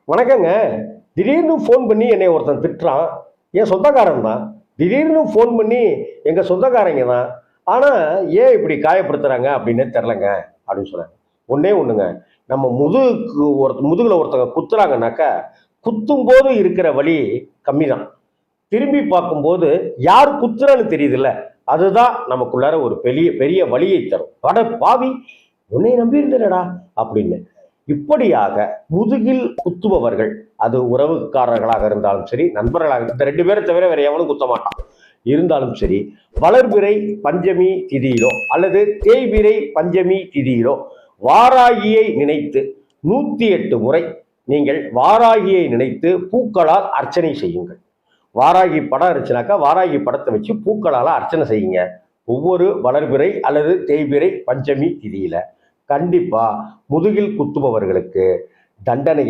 வணக்கங்க. திடீர்னு ஃபோன் பண்ணி என்னை ஒருத்தன் திட்டுறான். என் சொந்தக்காரன் தான். திடீர்னு ஃபோன் பண்ணி எங்க சொந்தக்காரங்க தான். ஆனா, ஏன் இப்படி காயப்படுத்துறாங்க அப்படின்னே தெரிலங்க அப்படின்னு சொன்னாங்க. ஒண்ணே ஒண்ணுங்க. நம்ம முதுகுல ஒருத்தங்க குத்துறாங்கன்னாக்கா, குத்தும்போது இருக்கிற வலி கம்மிதான். திரும்பி பார்க்கும்போது யார் குத்துறான்னு தெரியுதுல்ல, அதுதான் நமக்குள்ளார ஒரு பெரிய பெரிய வலியை தரும். "அட பாவி! உன்னை நம்பி இருந்தேனடா" அப்படின்னு. இப்படியாக முதுகில் குத்துபவர்கள், அது உறவுக்காரர்களாக இருந்தாலும் சரி, நண்பர்களாக இந்த 2 பேரை தவிர வேற எவனும் குத்த மாட்டான். இருந்தாலும் சரி, வளர்பிறை பஞ்சமி திதியிலோ அல்லது தேய்பிறை பஞ்சமி திதியிலோ வாராகியை நினைத்து 108 முறை நீங்கள் வாராகியை நினைத்து பூக்களால் அர்ச்சனை செய்யுங்கள். வாராகி படம் இருந்துச்சுனாக்கா வாராகி படத்தை வச்சு பூக்களால் அர்ச்சனை செய்யுங்க. ஒவ்வொரு வளர்பிறை அல்லது தேய்பிறை பஞ்சமி திதியில கண்டிப்பா முதுகில் குத்துபவர்களுக்கு தண்டனை